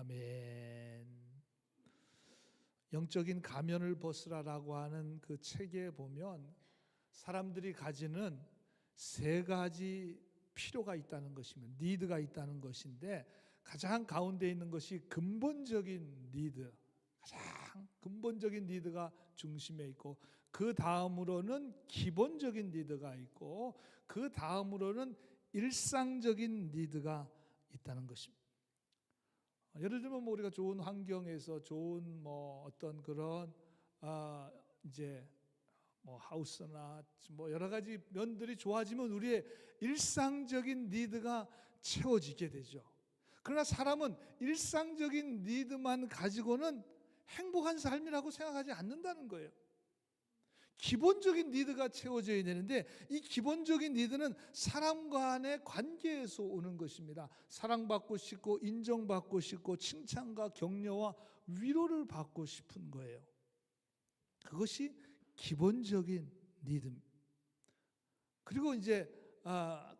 아멘. 영적인 가면을 벗으라라고 하는 그 책에 보면 사람들이 가지는 세 가지 필요가 있다는 것이면 니드가 있다는 것인데, 가장 가운데 있는 것이 근본적인 니드, 가장 근본적인 니드가 중심에 있고, 그 다음으로는 기본적인 니드가 있고, 그 다음으로는 일상적인 니드가 있다는 것입니다. 예를 들면 우리가 좋은 환경에서 좋은 어떤 그런 이제 하우스나 여러 가지 면들이 좋아지면 우리의 일상적인 니드가 채워지게 되죠. 그러나 사람은 일상적인 니드만 가지고는 행복한 삶이라고 생각하지 않는다는 거예요. 기본적인 니드가 채워져야 되는데, 이 기본적인 니드는 사람 간의 관계에서 오는 것입니다. 사랑받고 싶고 인정받고 싶고 칭찬과 격려와 위로를 받고 싶은 거예요. 그것이 기본적인 니드입니다. 그리고 이제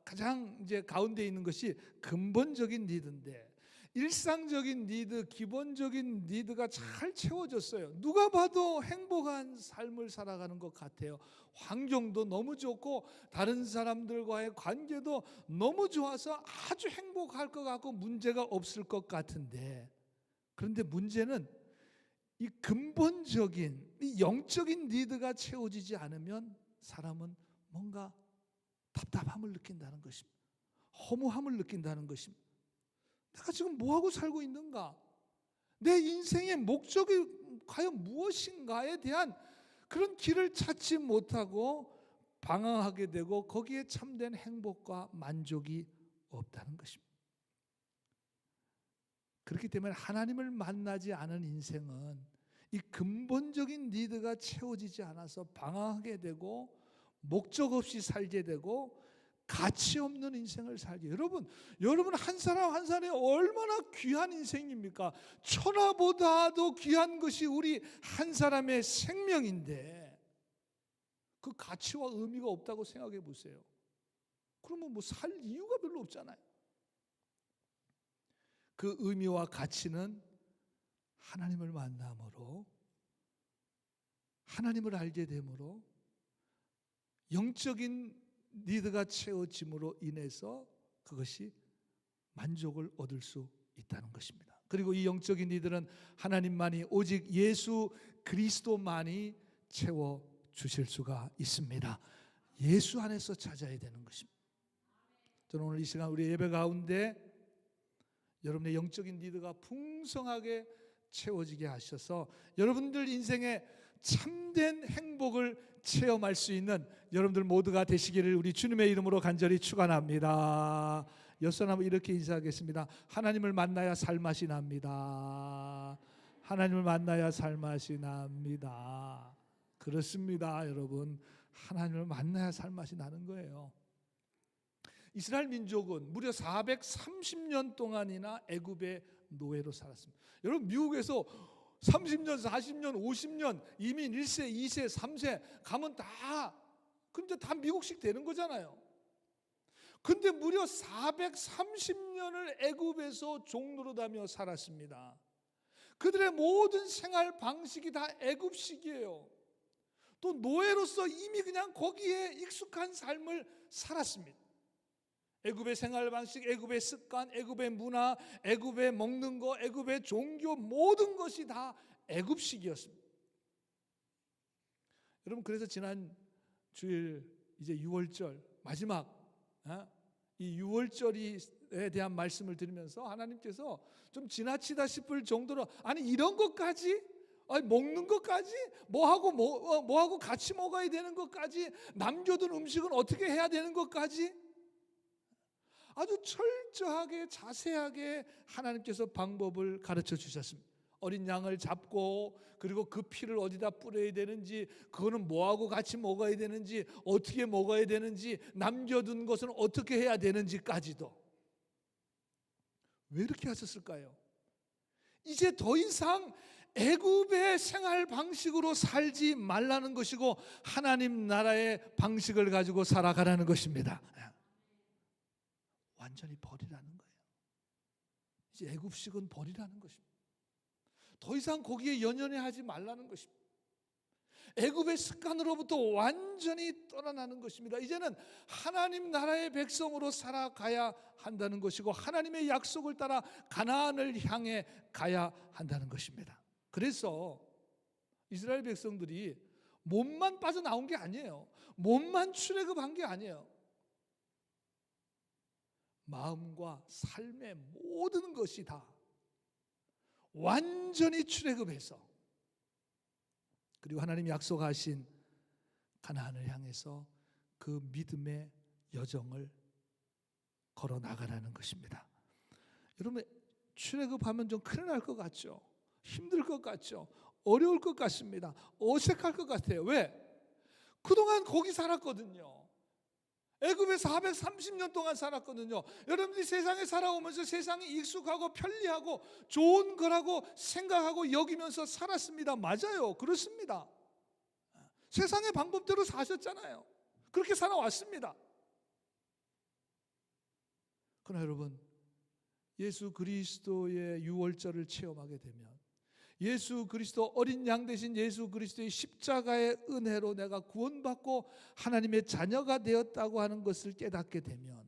가장 이제 가운데 있는 것이 근본적인 니드인데, 일상적인 니드, 기본적인 니드가 잘 채워졌어요. 누가 봐도 행복한 삶을 살아가는 것 같아요. 환경도 너무 좋고 다른 사람들과의 관계도 너무 좋아서 아주 행복할 것 같고 문제가 없을 것 같은데, 그런데 문제는 이 근본적인 이 영적인 니드가 채워지지 않으면 사람은 뭔가 답답함을 느낀다는 것입니다. 허무함을 느낀다는 것입니다. 내가 지금 뭐하고 살고 있는가? 내 인생의 목적이 과연 무엇인가에 대한 그런 길을 찾지 못하고 방황하게 되고, 거기에 참된 행복과 만족이 없다는 것입니다. 그렇기 때문에 하나님을 만나지 않은 인생은 이 근본적인 니드가 채워지지 않아서 방황하게 되고, 목적 없이 살게 되고, 가치 없는 인생을 살게. 여러분 한 사람 한 사람이 얼마나 귀한 인생입니까? 천하보다도 귀한 것이 우리 한 사람의 생명인데, 그 가치와 의미가 없다고 생각해 보세요. 그러면 살 이유가 별로 없잖아요. 그 의미와 가치는 하나님을 만남으로, 하나님을 알게 됨으로, 영적인 니드가 채워짐으로 인해서 그것이 만족을 얻을 수 있다는 것입니다. 그리고 이 영적인 니드는 하나님만이, 오직 예수 그리스도만이 채워주실 수가 있습니다. 예수 안에서 찾아야 되는 것입니다. 저는 오늘 이 시간 우리 예배 가운데 여러분의 영적인 니드가 풍성하게 채워지게 하셔서 여러분들 인생에 참된 행복을 체험할 수 있는 여러분들 모두가 되시기를 우리 주님의 이름으로 간절히 축원합니다. 여섯 한번 이렇게 인사하겠습니다. 하나님을 만나야 살맛이 납니다. 하나님을 만나야 살맛이 납니다. 그렇습니다, 여러분. 하나님을 만나야 살맛이 나는 거예요. 이스라엘 민족은 무려 430년 동안이나 애굽의 노예로 살았습니다. 여러분, 미국에서 30년, 40년, 50년 이민 1세, 2세, 3세 가면 근데 다 미국식 되는 거잖아요. 근데 무려 430년을 애굽에서 종노릇하며 살았습니다. 그들의 모든 생활 방식이 다 애굽식이에요. 또 노예로서 이미 그냥 거기에 익숙한 삶을 살았습니다. 애굽의 생활 방식, 애굽의 습관, 애굽의 문화, 애굽의 먹는 거, 애굽의 종교, 모든 것이 다 애굽식이었습니다. 여러분, 그래서 지난 주일 이제 유월절 마지막 이 유월절에 대한 말씀을 드리면서 하나님께서 좀 지나치다 싶을 정도로, 아니 이런 것까지, 먹는 것까지, 뭐하고 같이 먹어야 되는 것까지, 남겨둔 음식은 어떻게 해야 되는 것까지, 아주 철저하게 자세하게 하나님께서 방법을 가르쳐 주셨습니다. 어린 양을 잡고, 그리고 그 피를 어디다 뿌려야 되는지, 그거는 뭐하고 같이 먹어야 되는지, 어떻게 먹어야 되는지, 남겨둔 것은 어떻게 해야 되는지까지도. 왜 이렇게 하셨을까요? 이제 더 이상 애굽의 생활 방식으로 살지 말라는 것이고, 하나님 나라의 방식을 가지고 살아가라는 것입니다. 완전히 버리라는 거예요. 이제 애굽식은 버리라는 것입니다. 더 이상 거기에 연연해하지 말라는 것입니다. 애굽의 습관으로부터 완전히 떠나는 것입니다. 이제는 하나님 나라의 백성으로 살아가야 한다는 것이고 하나님의 약속을 따라 가나안을 향해 가야 한다는 것입니다. 그래서 이스라엘 백성들이 몸만 빠져나온 게 아니에요. 몸만 출애굽한 게 아니에요. 마음과 삶의 모든 것이 다 완전히 출애굽해서 그리고 하나님이 약속하신 가나안을 향해서 그 믿음의 여정을 걸어 나가라는 것입니다. 여러분, 출애굽하면 좀 큰일 날 것 같죠? 힘들 것 같죠? 어려울 것 같습니다. 어색할 것 같아요. 왜? 그동안 거기 살았거든요. 애굽에 430년 동안 살았거든요. 여러분들이 세상에 살아오면서 세상이 익숙하고 편리하고 좋은 거라고 생각하고 여기면서 살았습니다. 맞아요. 그렇습니다. 세상의 방법대로 사셨잖아요. 그렇게 살아왔습니다. 그러나 여러분, 예수 그리스도의 유월절을 체험하게 되면 예수 그리스도 어린 양 대신 예수 그리스도의 십자가의 은혜로 내가 구원받고 하나님의 자녀가 되었다고 하는 것을 깨닫게 되면,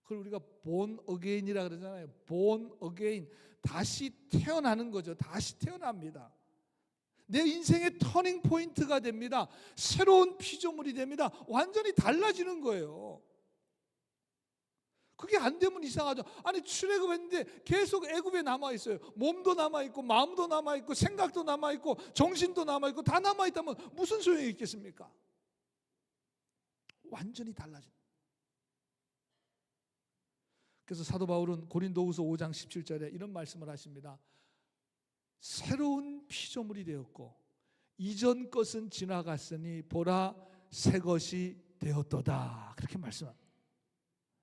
그걸 우리가 born again이라 그러잖아요. born again, 다시 태어나는 거죠. 다시 태어납니다. 내 인생의 터닝 포인트가 됩니다. 새로운 피조물이 됩니다. 완전히 달라지는 거예요. 그게 안 되면 이상하죠. 아니, 출애굽했는데 계속 애굽에 남아있어요. 몸도 남아있고 마음도 남아있고 생각도 남아있고 정신도 남아있고 다 남아있다면 무슨 소용이 있겠습니까? 완전히 달라집니다. 그래서 사도 바울은 고린도후서 5장 17절에 이런 말씀을 하십니다. 새로운 피조물이 되었고 이전 것은 지나갔으니 보라 새 것이 되었도다. 그렇게 말씀합니다.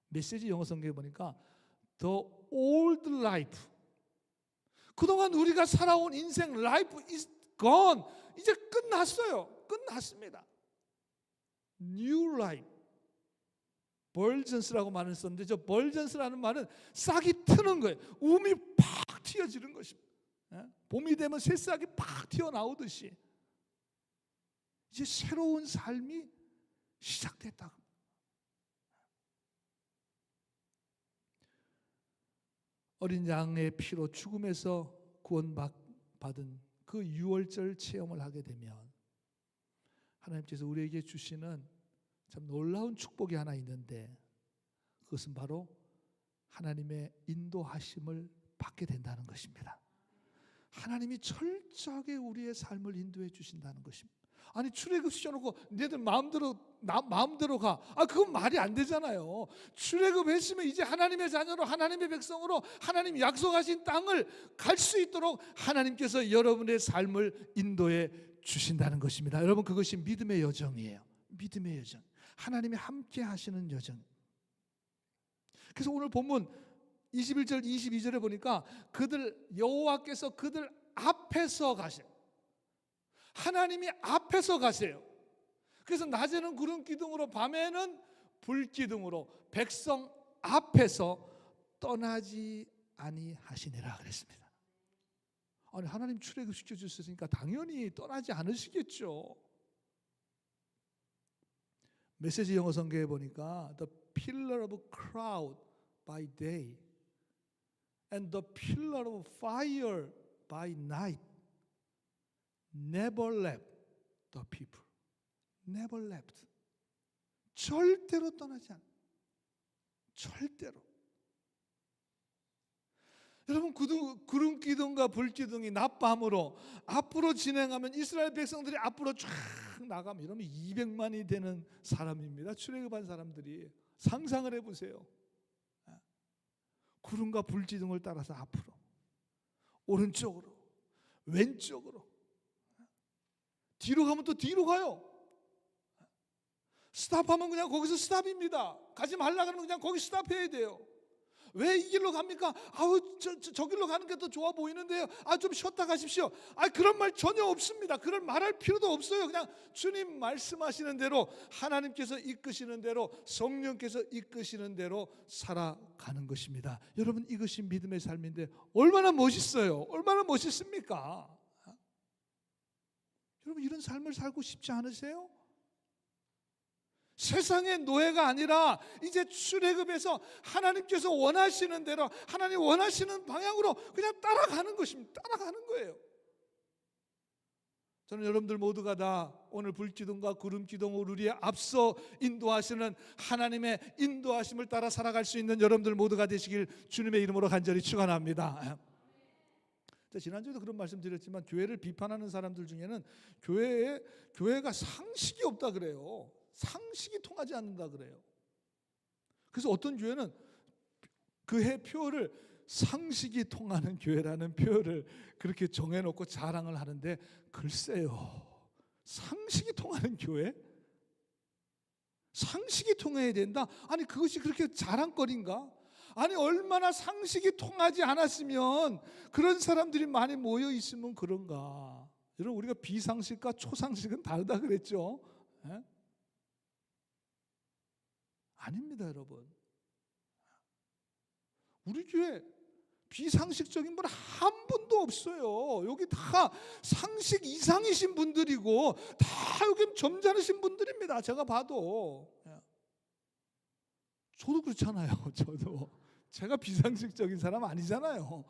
메시지 영어 성경에 보니까 The old life, 그동안 우리가 살아온 인생 life is gone. 이제 끝났어요. 끝났습니다. New life, 벌전스라고 말을 썼는데 저 벌전스라는 말은 싹이 트는 거예요. 움이 팍 튀어지는 것입니다. 봄이 되면 새싹이 팍 튀어나오듯이 이제 새로운 삶이 시작됐다. 어린 양의 피로 죽음에서 구원받은 그 유월절 체험을 하게 되면 하나님께서 우리에게 주시는 참 놀라운 축복이 하나 있는데, 그것은 바로 하나님의 인도하심을 받게 된다는 것입니다. 하나님이 철저하게 우리의 삶을 인도해 주신다는 것입니다. 아니, 출애굽 시켜놓고 너희들 마음대로 가. 그건 말이 안 되잖아요. 출애굽했으면 이제 하나님의 자녀로 하나님의 백성으로 하나님 약속하신 땅을 갈 수 있도록 하나님께서 여러분의 삶을 인도해 주신다는 것입니다. 여러분, 그것이 믿음의 여정이에요. 믿음의 여정. 하나님이 함께 하시는 여정. 그래서 오늘 본문 21절 22절에 보니까 여호와께서 그들 앞에서 가세요. 하나님이 앞에서 가세요. 그래서 낮에는 구름 기둥으로 밤에는 불 기둥으로 백성 앞에서 떠나지 아니하시니라 그랬습니다. 아니, 하나님 출애굽시켜 주셨으니까 당연히 떠나지 않으시겠죠. 메시지 영어 성경에 보니까 The pillar of cloud by day and the pillar of fire by night never left the people. Never left. 절대로 떠나지 않아. 절대로. 여러분, 구름 기둥과 불 기둥이 낮밤으로 앞으로 진행하면 이스라엘 백성들이 앞으로 쫙 나가면 이러면 200만이 되는 사람입니다. 출애굽한 사람들이. 상상을 해보세요. 구름과 불 기둥을 따라서 앞으로, 오른쪽으로, 왼쪽으로, 뒤로 가면 또 뒤로 가요. 스탑하면 그냥 거기서 스탑입니다. 가지 말라 그러면 그냥 거기 스탑해야 돼요. 왜 이 길로 갑니까? 아우 저 길로 가는 게 더 좋아 보이는데요. 좀 쉬었다 가십시오. 그런 말 전혀 없습니다. 그런 말할 필요도 없어요. 그냥 주님 말씀하시는 대로, 하나님께서 이끄시는 대로, 성령께서 이끄시는 대로 살아가는 것입니다. 여러분, 이것이 믿음의 삶인데 얼마나 멋있어요. 얼마나 멋있습니까? 여러분, 이런 삶을 살고 싶지 않으세요? 세상의 노예가 아니라 이제 출애굽에서 하나님께서 원하시는 대로, 하나님 원하시는 방향으로 그냥 따라가는 것입니다. 따라가는 거예요. 저는 여러분들 모두가 다 오늘 불기둥과 구름기둥으로 우리의 앞서 인도하시는 하나님의 인도하심을 따라 살아갈 수 있는 여러분들 모두가 되시길 주님의 이름으로 간절히 축원합니다. 지난주에도 그런 말씀 드렸지만, 교회를 비판하는 사람들 중에는 교회가 상식이 없다 그래요. 상식이 통하지 않는다 그래요. 그래서 어떤 교회는 그 해 표를 상식이 통하는 교회라는 표를 그렇게 정해놓고 자랑을 하는데, 글쎄요, 상식이 통하는 교회? 상식이 통해야 된다? 아니, 그것이 그렇게 자랑거리인가? 아니, 얼마나 상식이 통하지 않았으면 그런 사람들이 많이 모여 있으면 그런가? 여러분, 우리가 비상식과 초상식은 다르다 그랬죠? 예? 아닙니다, 여러분. 우리 교회 비상식적인 분 한 분도 없어요. 여기 다 상식 이상이신 분들이고, 다 여기 점잖으신 분들입니다. 제가 봐도. 저도 그렇잖아요. 저도. 제가 비상식적인 사람 아니잖아요.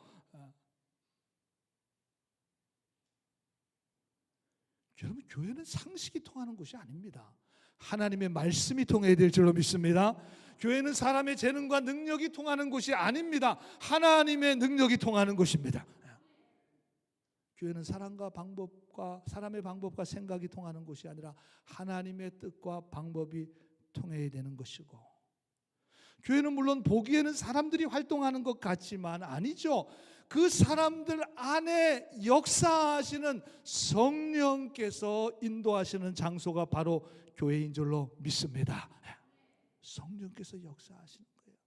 여러분, 교회는 상식이 통하는 곳이 아닙니다. 하나님의 말씀이 통해야 될 줄로 믿습니다. 교회는 사람의 재능과 능력이 통하는 곳이 아닙니다. 하나님의 능력이 통하는 곳입니다. 교회는 사람의 방법과 생각이 통하는 곳이 아니라 하나님의 뜻과 방법이 통해야 되는 것이고, 교회는 물론 보기에는 사람들이 활동하는 것 같지만 아니죠. 그 사람들 안에 역사하시는 성령께서 인도하시는 장소가 바로 교회인 줄로 믿습니다. 성령께서 역사하시는 거예요.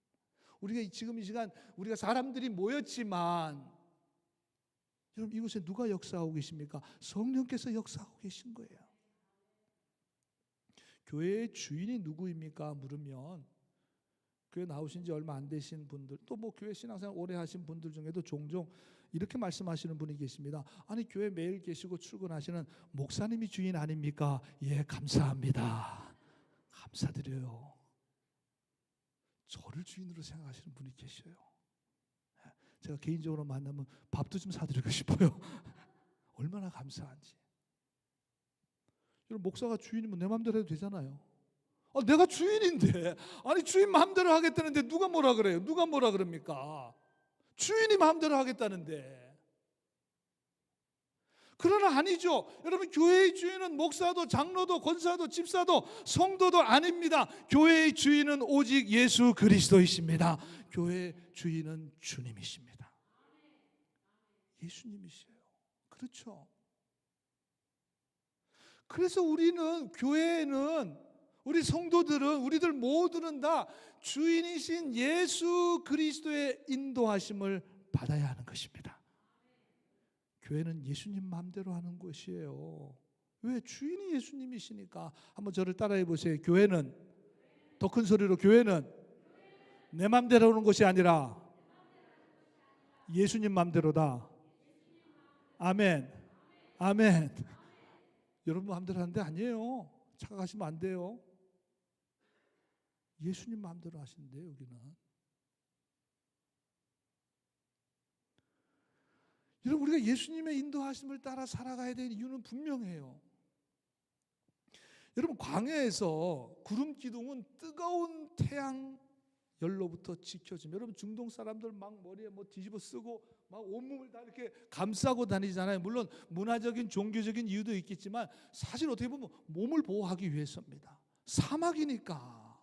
우리가 지금 이 시간 우리가 사람들이 모였지만, 여러분, 이곳에 누가 역사하고 계십니까? 성령께서 역사하고 계신 거예요. 교회의 주인이 누구입니까? 물으면, 교회 나오신 지 얼마 안 되신 분들, 또 뭐 교회 신앙생활 오래 하신 분들 중에도 종종 이렇게 말씀하시는 분이 계십니다. 아니, 교회 매일 계시고 출근하시는 목사님이 주인 아닙니까? 예, 감사합니다. 감사드려요. 저를 주인으로 생각하시는 분이 계셔요. 제가 개인적으로 만나면 밥도 좀 사드리고 싶어요. 얼마나 감사한지. 여러분, 목사가 주인이면 내 마음대로 해도 되잖아요. 내가 주인인데, 아니 주인 마음대로 하겠다는데 누가 뭐라 그래요? 누가 뭐라 그럽니까? 주인이 마음대로 하겠다는데. 그러나 아니죠. 여러분, 교회의 주인은 목사도 장로도 권사도 집사도 성도도 아닙니다. 교회의 주인은 오직 예수 그리스도이십니다. 교회의 주인은 주님이십니다. 예수님이세요. 그렇죠. 그래서 우리는, 교회에는, 우리 성도들은, 우리들 모두는 다 주인이신 예수 그리스도의 인도하심을 받아야 하는 것입니다. 교회는 예수님 마음대로 하는 곳이에요. 왜? 주인이 예수님이시니까. 한번 저를 따라해 보세요. 교회는, 더 큰 소리로, 교회는 내 마음대로 하는 곳이 아니라 예수님 마음대로다. 아멘. 아멘. 여러분 마음대로 하는 데 아니에요. 착각하시면 안 돼요. 예수님 마음대로 하신대요, 여기는. 여러분, 우리가 예수님의 인도하심을 따라 살아가야 되는 이유는 분명해요. 여러분, 광야에서 구름 기둥은 뜨거운 태양 열로부터 지켜주면, 여러분 중동 사람들 막 머리에 뭐 뒤집어 쓰고 막 온몸을 다 이렇게 감싸고 다니잖아요. 물론 문화적인 종교적인 이유도 있겠지만 사실 어떻게 보면 몸을 보호하기 위해서입니다. 사막이니까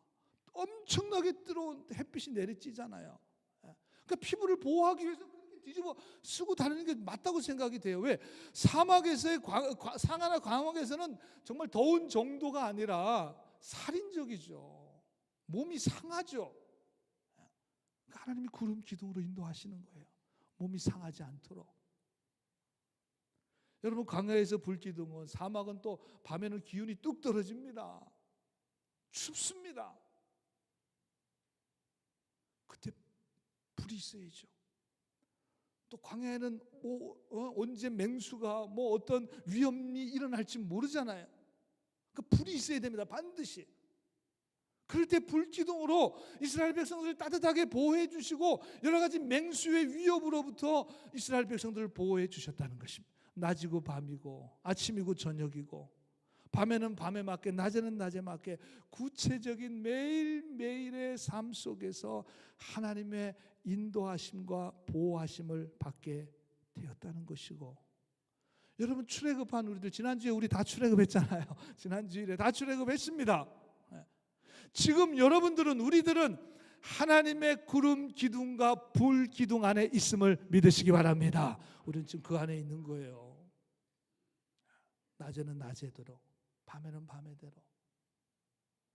엄청나게 뜨거운 햇빛이 내리쬐잖아요. 그러니까 피부를 보호하기 위해서 그렇게 뒤집어 쓰고 다니는 게 맞다고 생각이 돼요. 왜? 사막에서의 상하나 광역에서는 정말 더운 정도가 아니라 살인적이죠. 몸이 상하죠. 하나님이 구름 기둥으로 인도하시는 거예요. 몸이 상하지 않도록. 여러분, 광야에서 불기둥은, 사막은 또 밤에는 기온이 뚝 떨어집니다. 춥습니다. 그때 불이 있어야죠. 또 광야에는 언제 맹수가 어떤 위험이 일어날지 모르잖아요. 그 불이 있어야 됩니다. 반드시. 그럴 때 불기둥으로 이스라엘 백성들을 따뜻하게 보호해 주시고 여러 가지 맹수의 위협으로부터 이스라엘 백성들을 보호해 주셨다는 것입니다. 낮이고 밤이고 아침이고 저녁이고, 밤에는 밤에 맞게 낮에는 낮에 맞게 구체적인 매일매일의 삶 속에서 하나님의 인도하심과 보호하심을 받게 되었다는 것이고, 여러분, 출애굽한 우리들, 지난주에 우리 다 출애굽했잖아요. 지난주일에 다 출애굽했습니다. 지금 여러분들은, 우리들은 하나님의 구름 기둥과 불 기둥 안에 있음을 믿으시기 바랍니다. 우리는 지금 그 안에 있는 거예요. 낮에는 낮에대로, 밤에는 밤에대로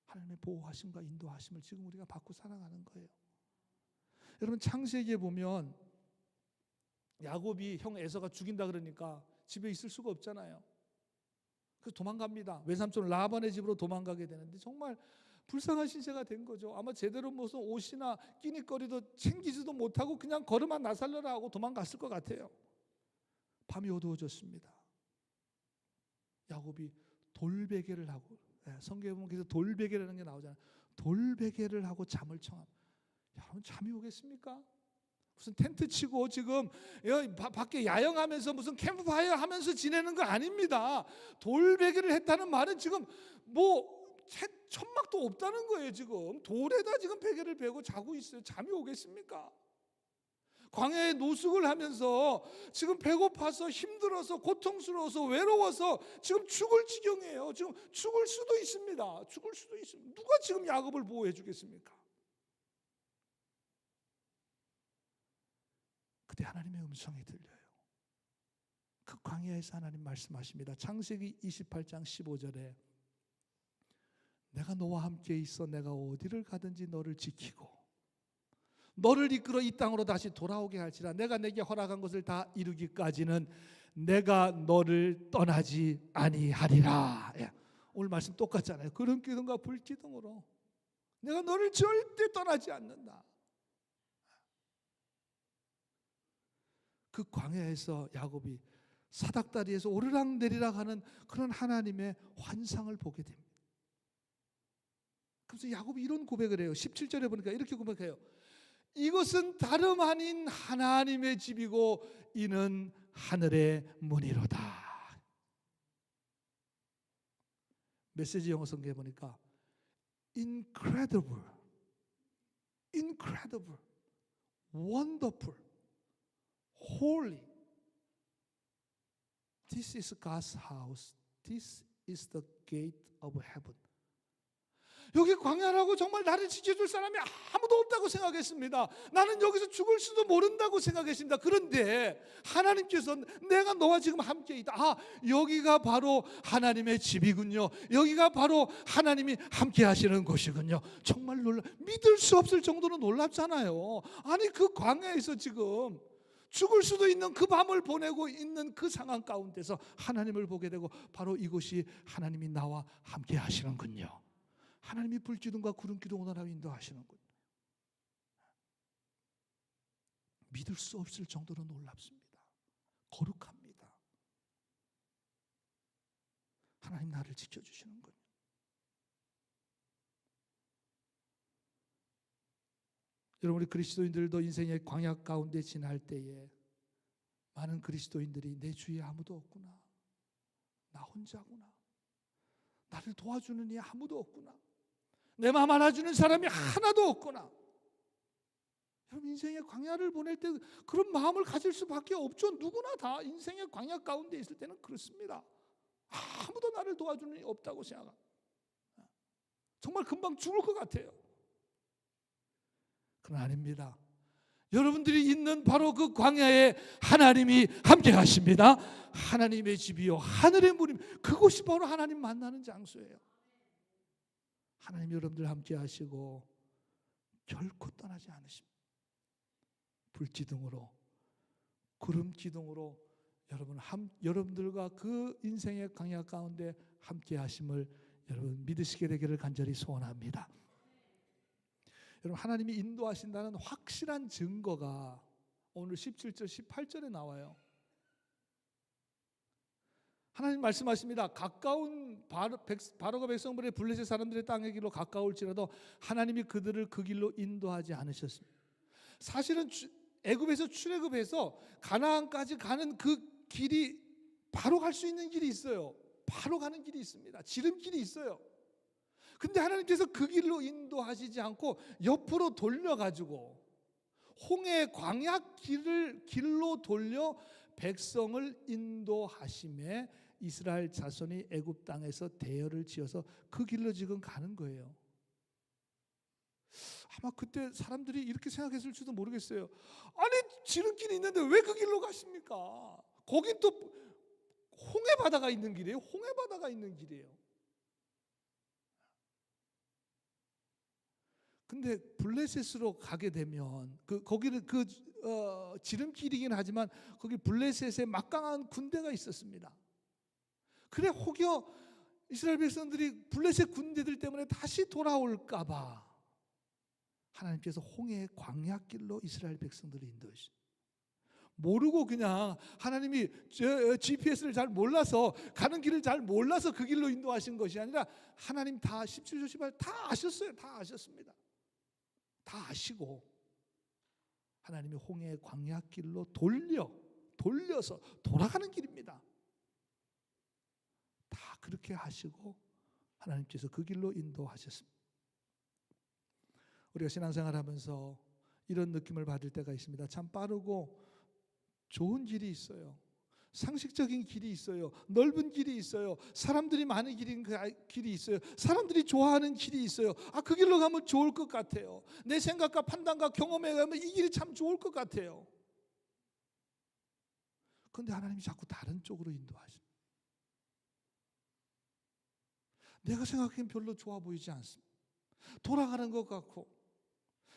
하나님의 보호하심과 인도하심을 지금 우리가 받고 살아가는 거예요. 여러분, 창세기에 보면 야곱이 형 에서가 죽인다 그러니까 집에 있을 수가 없잖아요. 그래서 도망갑니다. 외삼촌 라반의 집으로 도망가게 되는데 정말 불쌍한 신세가 된 거죠. 아마 제대로 무슨 옷이나 끼니거리도 챙기지도 못하고 그냥 걸음아 나살려라 하고 도망갔을 것 같아요. 밤이 어두워졌습니다. 야곱이 돌베개를 하고, 성경에 보면 그래서 돌베개라는 게 나오잖아요. 돌베개를 하고 잠을 청합니다. 여러분, 잠이 오겠습니까? 무슨 텐트 치고 지금 밖에 야영하면서 무슨 캠프파이어 하면서 지내는 거 아닙니다. 돌베개를 했다는 말은 지금 천막도 없다는 거예요. 지금 돌에다 지금 베개를 베고 자고 있어요. 잠이 오겠습니까? 광야에 노숙을 하면서 지금 배고파서 힘들어서 고통스러워서 외로워서 지금 죽을 지경이에요. 지금 죽을 수도 있습니다. 죽을 수도 있습니다. 누가 지금 야곱을 보호해 주겠습니까? 그때 하나님의 음성이 들려요. 그 광야에서 하나님 말씀하십니다. 창세기 28장 15절에 내가 너와 함께 있어 내가 어디를 가든지 너를 지키고 너를 이끌어 이 땅으로 다시 돌아오게 할지라. 내가 내게 허락한 것을 다 이루기까지는 내가 너를 떠나지 아니하리라. 오늘 말씀 똑같잖아요. 구름 기둥과 불 기둥으로 내가 너를 절대 떠나지 않는다. 그 광야에서 야곱이 사닥다리에서 오르락내리락 하는 그런 하나님의 환상을 보게 됩니다. 그래서 야곱이 이런 고백을 해요. 17절에 보니까 이렇게 고백해요. 이것은 다름 아닌 하나님의 집이고 이는 하늘의 문이로다. 메시지 영어 성경에 보니까 incredible, incredible, wonderful, holy. This is God's house. This is the gate of heaven. 여기 광야라고 정말 나를 지켜줄 사람이 아무도 없다고 생각했습니다. 나는 여기서 죽을 수도 모른다고 생각했습니다. 그런데 하나님께서 내가 너와 지금 함께 있다. 여기가 바로 하나님의 집이군요. 여기가 바로 하나님이 함께 하시는 곳이군요. 정말 믿을 수 없을 정도로 놀랍잖아요. 아니, 그 광야에서 지금 죽을 수도 있는 그 밤을 보내고 있는 그 상황 가운데서 하나님을 보게 되고 바로 이곳이 하나님이 나와 함께 하시는군요. 하나님이 불기둥과 구름기둥으로 나를 인도하시는군요. 믿을 수 없을 정도로 놀랍습니다. 거룩합니다. 하나님 나를 지켜주시는군요. 여러분, 우리 그리스도인들도 인생의 광야 가운데 지날 때에 많은 그리스도인들이 내 주위에 아무도 없구나, 나 혼자구나, 나를 도와주는 이 아무도 없구나, 내 마음 알아주는 사람이 하나도 없구나. 여러분, 인생의 광야를 보낼 때 그런 마음을 가질 수밖에 없죠. 누구나 다 인생의 광야 가운데 있을 때는 그렇습니다. 아무도 나를 도와주는 이 없다고 생각합니다. 정말 금방 죽을 것 같아요. 그건 아닙니다. 여러분들이 있는 바로 그 광야에 하나님이 함께 하십니다. 하나님의 집이요 하늘의 문임, 그곳이 바로 하나님 만나는 장소예요. 하나님 여러분들 함께 하시고 결코 떠나지 않으십니다. 불기둥으로, 구름 기둥으로 여러분들과 그 인생의 광야 가운데 함께 하심을 여러분 믿으시게 되기를 간절히 소원합니다. 여러분, 하나님이 인도하신다는 확실한 증거가 오늘 17절 18절에 나와요. 하나님 말씀하십니다. 가까운 바로가 백성들의 블레셋 사람들의 땅의 길로 가까울지라도 하나님이 그들을 그 길로 인도하지 않으셨습니다. 사실은 애굽에서 출애굽해서 가나안까지 가는 그 길이 바로 갈 수 있는 길이 있어요. 바로 가는 길이 있습니다. 지름길이 있어요. 근데 하나님께서 그 길로 인도하시지 않고 옆으로 돌려가지고 홍해 광야 길로 돌려 백성을 인도하심에 이스라엘 자손이 애굽 땅에서 대열을 지어서 그 길로 지금 가는 거예요. 아마 그때 사람들이 이렇게 생각했을지도 모르겠어요. 아니, 지름길이 있는데 왜 그 길로 가십니까? 거긴 또 홍해 바다가 있는 길이에요. 홍해 바다가 있는 길이에요. 근데 블레셋으로 가게 되면 거기는 지름길이긴 하지만 거기 블레셋에 막강한 군대가 있었습니다. 그래 혹여 이스라엘 백성들이 블레셋 군대들 때문에 다시 돌아올까봐 하나님께서 홍해의 광야길로 이스라엘 백성들을 인도하셨어요. 모르고 그냥 하나님이 GPS를 잘 몰라서 가는 길을 잘 몰라서 그 길로 인도하신 것이 아니라 하나님 다 17절 18절 다 아셨어요. 다 아셨습니다. 다 아시고 하나님이 홍해의 광야길로 돌려서 돌아가는 길입니다. 다 그렇게 하시고 하나님께서 그 길로 인도하셨습니다. 우리가 신앙생활하면서 이런 느낌을 받을 때가 있습니다. 참 빠르고 좋은 길이 있어요. 상식적인 길이 있어요. 넓은 길이 있어요. 사람들이 많은 길이 있어요. 사람들이 좋아하는 길이 있어요. 그 길로 가면 좋을 것 같아요. 내 생각과 판단과 경험에 가면 이 길이 참 좋을 것 같아요. 그런데 하나님이 자꾸 다른 쪽으로 인도하십니다. 내가 생각하기엔 별로 좋아 보이지 않습니다. 돌아가는 것 같고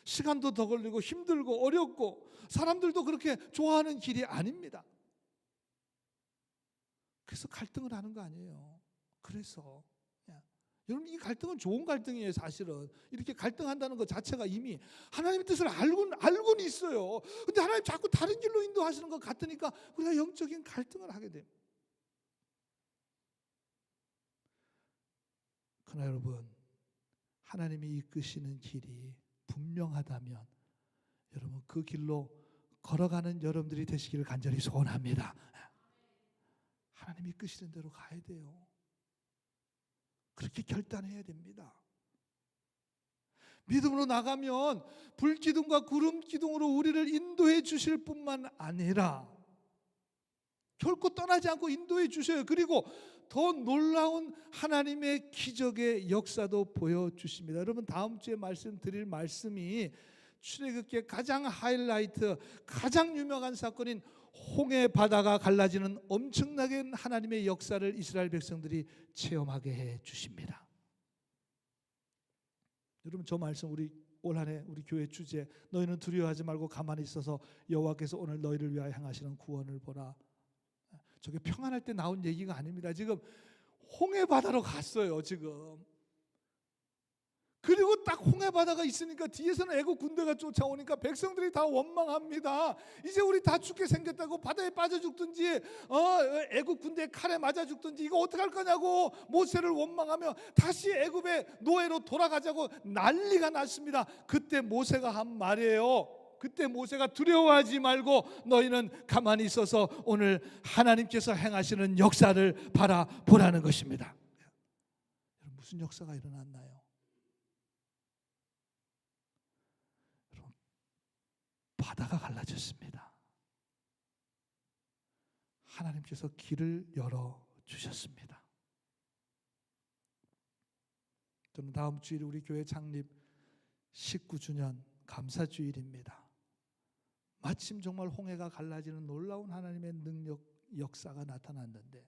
시간도 더 걸리고 힘들고 어렵고 사람들도 그렇게 좋아하는 길이 아닙니다. 그래서 갈등을 하는 거 아니에요. 그래서 여러분, 이 갈등은 좋은 갈등이에요. 사실은 이렇게 갈등한다는 것 자체가 이미 하나님의 뜻을 알고는 있어요. 근데 하나님 자꾸 다른 길로 인도하시는 것 같으니까 우리가 영적인 갈등을 하게 됩니다. 그러나 여러분, 하나님이 이끄시는 길이 분명하다면 여러분 그 길로 걸어가는 여러분들이 되시기를 간절히 소원합니다. 하나님이 이끄시는 대로 가야 돼요. 그렇게 결단해야 됩니다. 믿음으로 나가면 불기둥과 구름 기둥으로 우리를 인도해 주실 뿐만 아니라 결코 떠나지 않고 인도해 주셔요. 그리고 더 놀라운 하나님의 기적의 역사도 보여주십니다. 여러분, 다음 주에 말씀드릴 말씀이 출애굽기의 가장 하이라이트, 가장 유명한 사건인 홍해 바다가 갈라지는 엄청나게 하나님의 역사를 이스라엘 백성들이 체험하게 해 주십니다. 여러분, 저 말씀 우리 올 한 해 우리 교회 주제, 너희는 두려워하지 말고 가만히 있어서 여호와께서 오늘 너희를 위하여 행하시는 구원을 보라. 저게 평안할 때 나온 얘기가 아닙니다. 지금 홍해 바다로 갔어요. 지금. 그리고 딱 홍해 바다가 있으니까 뒤에서는 애국 군대가 쫓아오니까 백성들이 다 원망합니다. 이제 우리 다 죽게 생겼다고 바다에 빠져 죽든지 애국 군대 칼에 맞아 죽든지 이거 어떡할 거냐고 모세를 원망하며 다시 애굽의 노예로 돌아가자고 난리가 났습니다. 그때 모세가 한 말이에요. 그때 모세가 두려워하지 말고 너희는 가만히 있어서 오늘 하나님께서 행하시는 역사를 바라보라는 것입니다. 무슨 역사가 일어났나요? 여러분, 바다가 갈라졌습니다. 하나님께서 길을 열어주셨습니다. 저는 다음 주일 우리 교회 창립 19주년 감사주일입니다. 마침 정말 홍해가 갈라지는 놀라운 하나님의 능력 역사가 나타났는데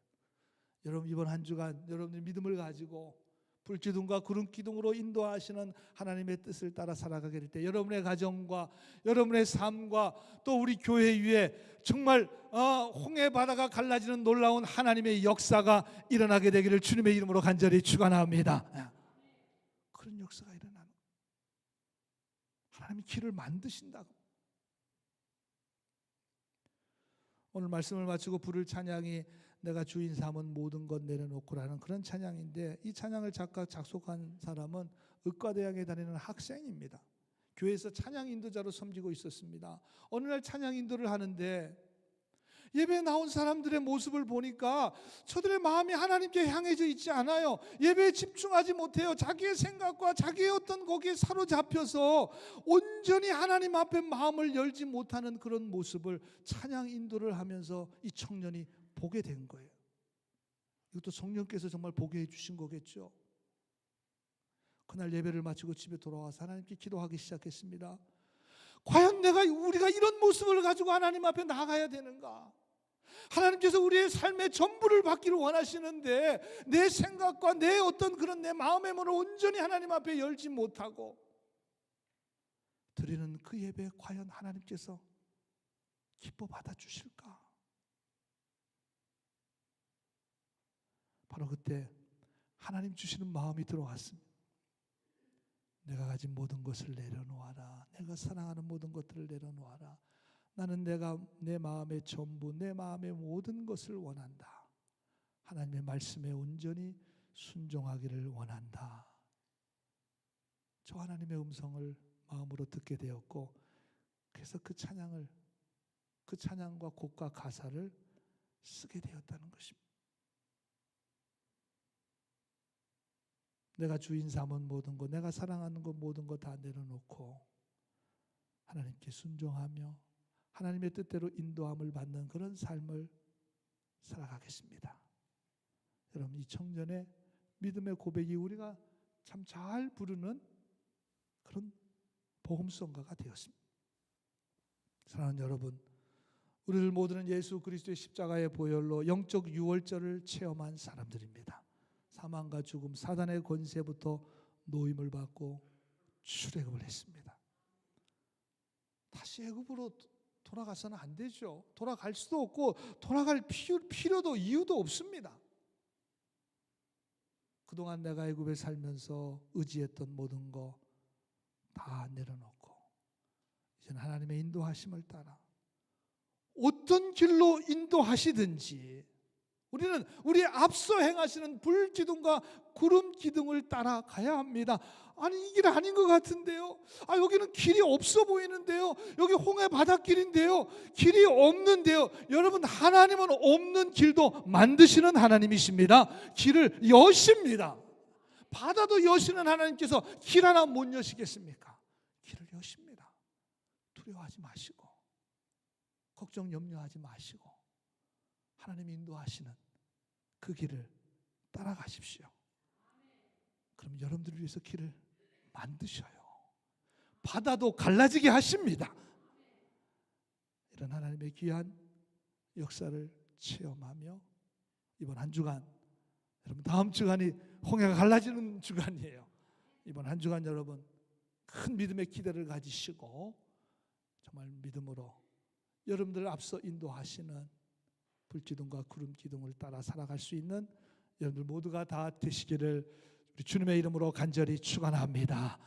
여러분, 이번 한 주간 여러분들 믿음을 가지고 불기둥과 구름기둥으로 인도하시는 하나님의 뜻을 따라 살아가게 될 때 여러분의 가정과 여러분의 삶과 또 우리 교회 위에 정말 홍해 바다가 갈라지는 놀라운 하나님의 역사가 일어나게 되기를 주님의 이름으로 간절히 축원합니다. 그런 역사가 일어나는, 하나님이 길을 만드신다고. 오늘 말씀을 마치고 부를 찬양이 내가 주인 삼은 모든 것 내려놓고라는 그런 찬양인데, 이 찬양을 작곡한 사람은 의과대학에 다니는 학생입니다. 교회에서 찬양 인도자로 섬기고 있었습니다. 어느 날 찬양 인도를 하는데 예배에 나온 사람들의 모습을 보니까 저들의 마음이 하나님께 향해져 있지 않아요. 예배에 집중하지 못해요. 자기의 생각과 자기의 어떤 거기에 사로잡혀서 온전히 하나님 앞에 마음을 열지 못하는 그런 모습을 찬양 인도를 하면서 이 청년이 보게 된 거예요. 이것도 성령께서 정말 보게 해주신 거겠죠. 그날 예배를 마치고 집에 돌아와서 하나님께 기도하기 시작했습니다. 과연 우리가 이런 모습을 가지고 하나님 앞에 나가야 되는가? 하나님께서 우리의 삶의 전부를 받기를 원하시는데 내 생각과 내 어떤 그런 내 마음의 문을 온전히 하나님 앞에 열지 못하고 드리는 그 예배, 과연 하나님께서 기뻐 받아주실까? 바로 그때 하나님 주시는 마음이 들어왔습니다. 내가 가진 모든 것을 내려놓아라. 내가 사랑하는 모든 것들을 내려놓아라. 나는 내 마음의 전부, 내 마음의 모든 것을 원한다. 하나님의 말씀에 온전히 순종하기를 원한다. 저 하나님의 음성을 마음으로 듣게 되었고, 그래서 그 찬양과 곡과 가사를 쓰게 되었다는 것입니다. 내가 주인 삼은 모든 것, 내가 사랑하는 것 모든 것 다 내려놓고 하나님께 순종하며 하나님의 뜻대로 인도함을 받는 그런 삶을 살아가겠습니다. 여러분, 이 청년의 믿음의 고백이 우리가 참 잘 부르는 그런 복음성가가 되었습니다. 사랑하는 여러분, 우리들 모두는 예수 그리스도의 십자가의 보혈로 영적 유월절을 체험한 사람들입니다. 사망과 죽음, 사단의 권세부터 노임을 받고 출애굽을 했습니다. 다시 애굽으로 돌아가서는 안 되죠. 돌아갈 수도 없고 돌아갈 필요도 이유도 없습니다. 그동안 내가 애굽에 살면서 의지했던 모든 거 다 내려놓고 이제는 하나님의 인도하심을 따라 어떤 길로 인도하시든지 우리는 우리의 앞서 행하시는 불기둥과 구름기둥을 따라가야 합니다. 아니, 이 길 아닌 것 같은데요. 여기는 길이 없어 보이는데요. 여기 홍해 바닷길인데요. 길이 없는데요. 여러분, 하나님은 없는 길도 만드시는 하나님이십니다. 길을 여십니다. 바다도 여시는 하나님께서 길 하나 못 여시겠습니까? 길을 여십니다. 두려워하지 마시고 걱정 염려하지 마시고 하나님이 인도하시는 그 길을 따라가십시오. 그럼 여러분들을 위해서 길을 만드셔요. 바다도 갈라지게 하십니다. 이런 하나님의 귀한 역사를 체험하며 이번 한 주간, 여러분 다음 주간이 홍해가 갈라지는 주간이에요. 이번 한 주간 여러분 큰 믿음의 기대를 가지시고 정말 믿음으로 여러분들을 앞서 인도하시는 불기둥과 구름기둥을 따라 살아갈 수 있는 여러분들 모두가 다 되시기를 우리 주님의 이름으로 간절히 축원합니다.